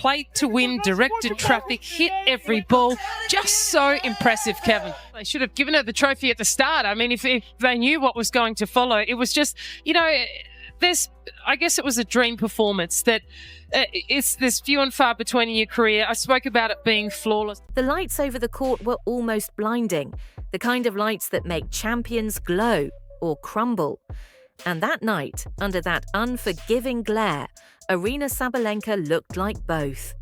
played to win, directed traffic, hit every ball. Just so impressive, Kevin. They should have given her the trophy at the start. I mean, if they knew what was going to follow, it was just, I guess it was a dream performance that there's few and far between in your career. I spoke about it being flawless. The lights over the court were almost blinding, the kind of lights that make champions glow or crumble. And that night, under that unforgiving glare, Aryna Sabalenka looked like both.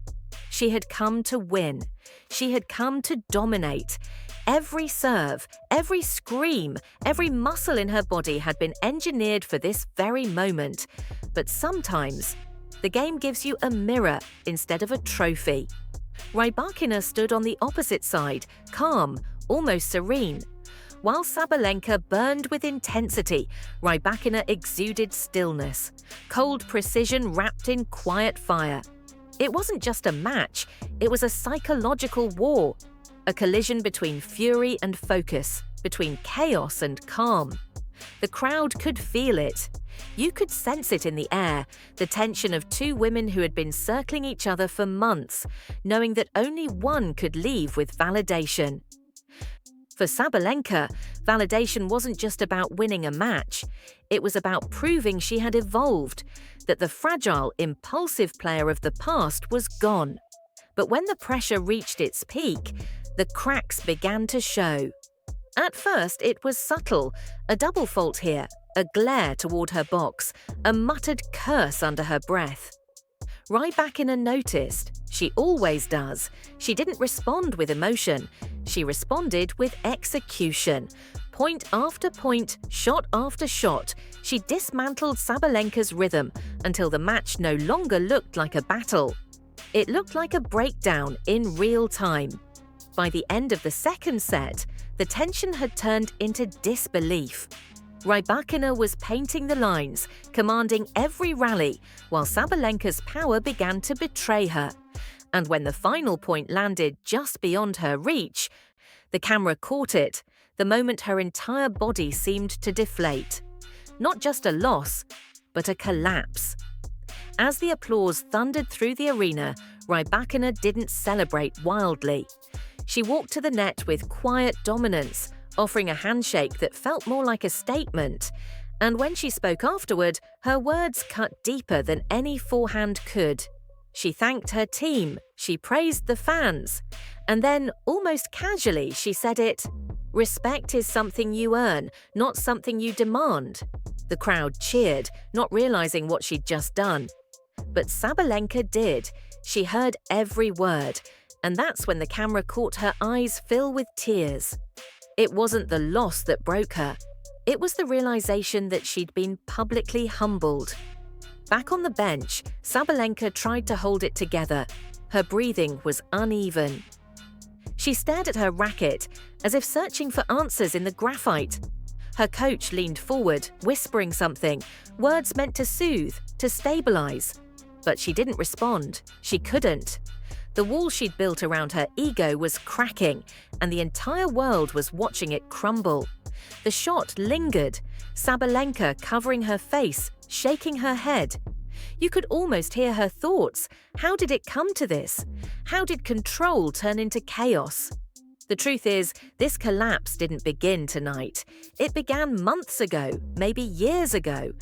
She had come to win. She had come to dominate. Every serve, every scream, every muscle in her body had been engineered for this very moment. But sometimes, the game gives you a mirror instead of a trophy. Rybakina stood on the opposite side, calm, almost serene. While Sabalenka burned with intensity, Rybakina exuded stillness, cold precision wrapped in quiet fire. It wasn't just a match, it was a psychological war, a collision between fury and focus, between chaos and calm. The crowd could feel it. You could sense it in the air, the tension of two women who had been circling each other for months, knowing that only one could leave with validation. For Sabalenka, validation wasn't just about winning a match. It was about proving she had evolved, that the fragile, impulsive player of the past was gone. But when the pressure reached its peak, the cracks began to show. At first, it was subtle, a double fault here, a glare toward her box, a muttered curse under her breath. Rybakina noticed. She always does. She didn't respond with emotion. She responded with execution. Point after point, shot after shot, she dismantled Sabalenka's rhythm until the match no longer looked like a battle. It looked like a breakdown in real time. By the end of the second set, the tension had turned into disbelief. Rybakina was painting the lines, commanding every rally, while Sabalenka's power began to betray her. And when the final point landed just beyond her reach, the camera caught it, the moment her entire body seemed to deflate. Not just a loss, but a collapse. As the applause thundered through the arena, Rybakina didn't celebrate wildly. She walked to the net with quiet dominance, offering a handshake that felt more like a statement. And when she spoke afterward, her words cut deeper than any forehand could. She thanked her team, she praised the fans, and then, almost casually, she said it, "Respect is something you earn, not something you demand." The crowd cheered, not realizing what she'd just done. But Sabalenka did. She heard every word, and that's when the camera caught her eyes fill with tears. It wasn't the loss that broke her. It was the realization that she'd been publicly humbled. Back on the bench, Sabalenka tried to hold it together. Her breathing was uneven. She stared at her racket, as if searching for answers in the graphite. Her coach leaned forward, whispering something, words meant to soothe, to stabilize. But she didn't respond. She couldn't. The wall she'd built around her ego was cracking, and the entire world was watching it crumble. The shot lingered, Sabalenka covering her face, shaking her head. You could almost hear her thoughts. How did it come to this? How did control turn into chaos? The truth is, this collapse didn't begin tonight. It began months ago, maybe years ago.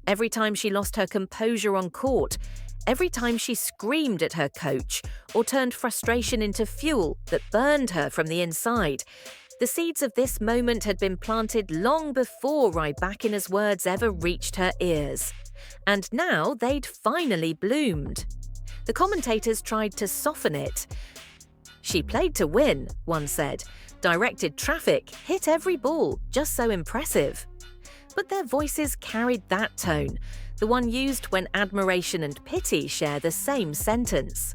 Every time she lost her composure on court, every time she screamed at her coach or turned frustration into fuel that burned her from the inside, the seeds of this moment had been planted long before Rybakina's words ever reached her ears. And now they'd finally bloomed. The commentators tried to soften it. "She played to win," one said. "Directed traffic, hit every ball, just so impressive." But their voices carried that tone, the one used when admiration and pity share the same sentence.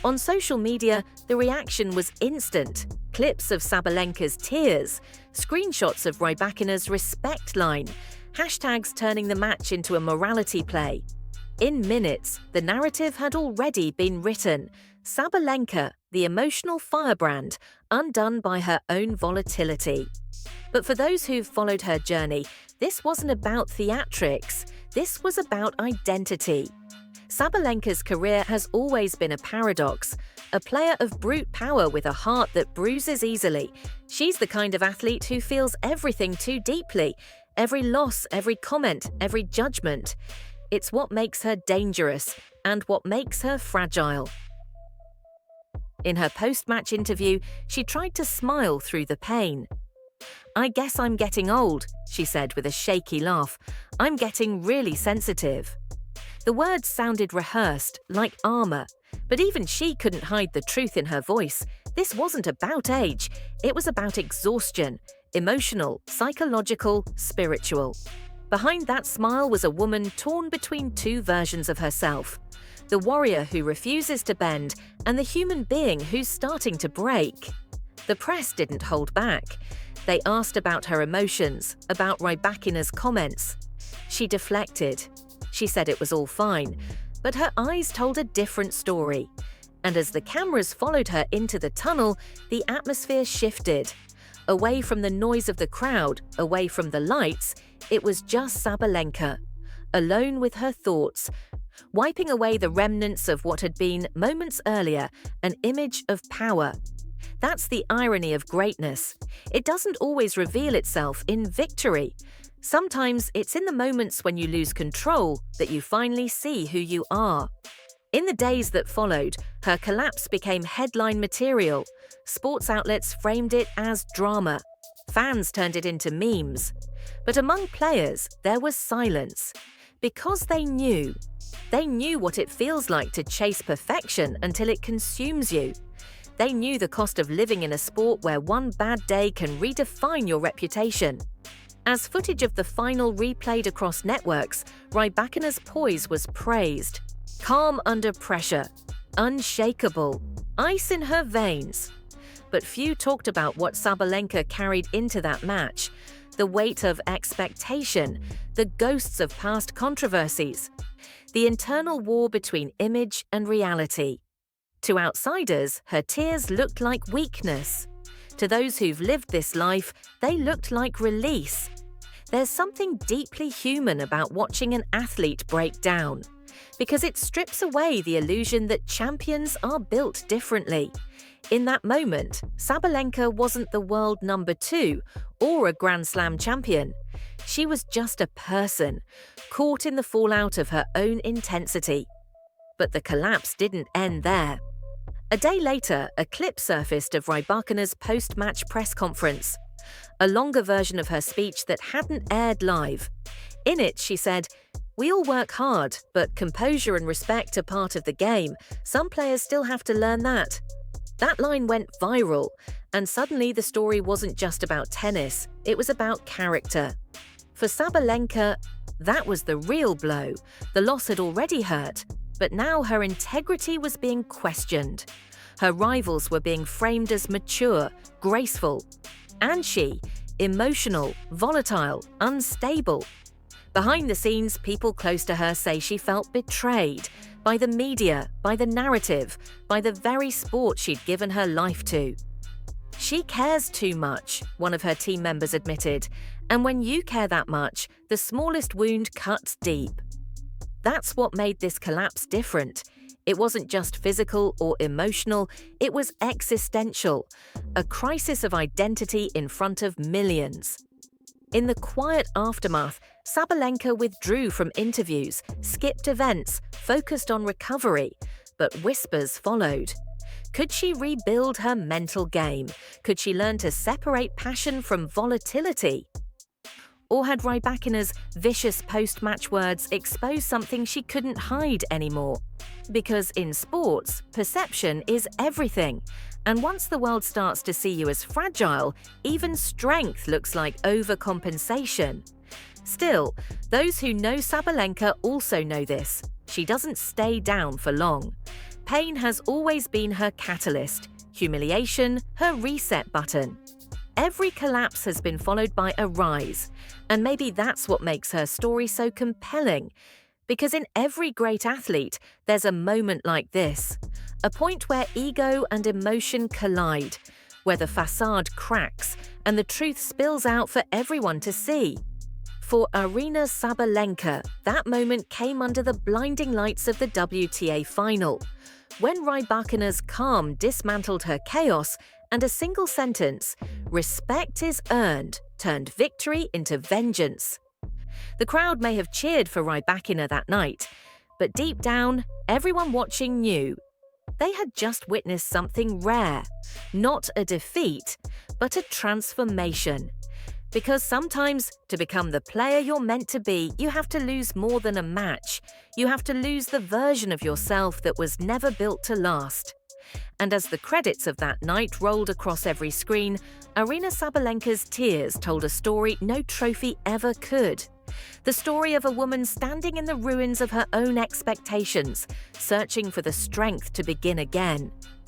On social media, the reaction was instant. Clips of Sabalenka's tears, screenshots of Rybakina's respect line, hashtags turning the match into a morality play. In minutes, the narrative had already been written. Sabalenka, the emotional firebrand, undone by her own volatility. But for those who've followed her journey, this wasn't about theatrics. This was about identity. Sabalenka's career has always been a paradox. A player of brute power with a heart that bruises easily. She's the kind of athlete who feels everything too deeply. Every loss, every comment, every judgment. It's what makes her dangerous and what makes her fragile. In her post-match interview, she tried to smile through the pain. "I guess I'm getting old," she said with a shaky laugh. "I'm getting really sensitive." The words sounded rehearsed, like armor, but even she couldn't hide the truth in her voice. This wasn't about age, it was about exhaustion, emotional, psychological, spiritual. Behind that smile was a woman torn between two versions of herself. The warrior who refuses to bend and the human being who's starting to break. The press didn't hold back. They asked about her emotions, about Rybakina's comments. She deflected. She said it was all fine, but her eyes told a different story. And as the cameras followed her into the tunnel, the atmosphere shifted. Away from the noise of the crowd, away from the lights, it was just Sabalenka, alone with her thoughts, wiping away the remnants of what had been, moments earlier, an image of power. That's the irony of greatness. It doesn't always reveal itself in victory. Sometimes it's in the moments when you lose control that you finally see who you are. In the days that followed, her collapse became headline material. Sports outlets framed it as drama. Fans turned it into memes. But among players, there was silence. Because they knew what it feels like to chase perfection until it consumes you. They knew the cost of living in a sport where one bad day can redefine your reputation. As footage of the final replayed across networks, Rybakina's poise was praised. Calm under pressure, unshakable, ice in her veins. But few talked about what Sabalenka carried into that match. The weight of expectation, the ghosts of past controversies, the internal war between image and reality. To outsiders, her tears looked like weakness. To those who've lived this life, they looked like release. There's something deeply human about watching an athlete break down, because it strips away the illusion that champions are built differently. In that moment, Sabalenka wasn't the world number 2 or a Grand Slam champion. She was just a person, caught in the fallout of her own intensity. But the collapse didn't end there. A day later, a clip surfaced of Rybakina's post-match press conference, a longer version of her speech that hadn't aired live. In it, she said, "We all work hard, but composure and respect are part of the game. Some players still have to learn that." That line went viral, and suddenly the story wasn't just about tennis, it was about character. For Sabalenka, that was the real blow. The loss had already hurt, but now her integrity was being questioned. Her rivals were being framed as mature, graceful, and she, emotional, volatile, unstable. Behind the scenes, people close to her say she felt betrayed by the media, by the narrative, by the very sport she'd given her life to. "She cares too much," one of her team members admitted, "and when you care that much, the smallest wound cuts deep." That's what made this collapse different. It wasn't just physical or emotional, it was existential, a crisis of identity in front of millions. In the quiet aftermath, Sabalenka withdrew from interviews, skipped events, focused on recovery, but whispers followed. Could she rebuild her mental game? Could she learn to separate passion from volatility? Or had Rybakina's vicious post-match words exposed something she couldn't hide anymore? Because in sports, perception is everything. And once the world starts to see you as fragile, even strength looks like overcompensation. Still, those who know Sabalenka also know this. She doesn't stay down for long. Pain has always been her catalyst, humiliation, her reset button. Every collapse has been followed by a rise, and maybe that's what makes her story so compelling. Because in every great athlete, there's a moment like this, a point where ego and emotion collide, where the facade cracks and the truth spills out for everyone to see. For Aryna Sabalenka, that moment came under the blinding lights of the WTA final, when Rybakina's calm dismantled her chaos and a single sentence, "Respect is earned," turned victory into vengeance. The crowd may have cheered for Rybakina that night, but deep down, everyone watching knew they had just witnessed something rare, not a defeat, but a transformation. Because sometimes, to become the player you're meant to be, you have to lose more than a match. You have to lose the version of yourself that was never built to last. And as the credits of that night rolled across every screen, Aryna Sabalenka's tears told a story no trophy ever could. The story of a woman standing in the ruins of her own expectations, searching for the strength to begin again.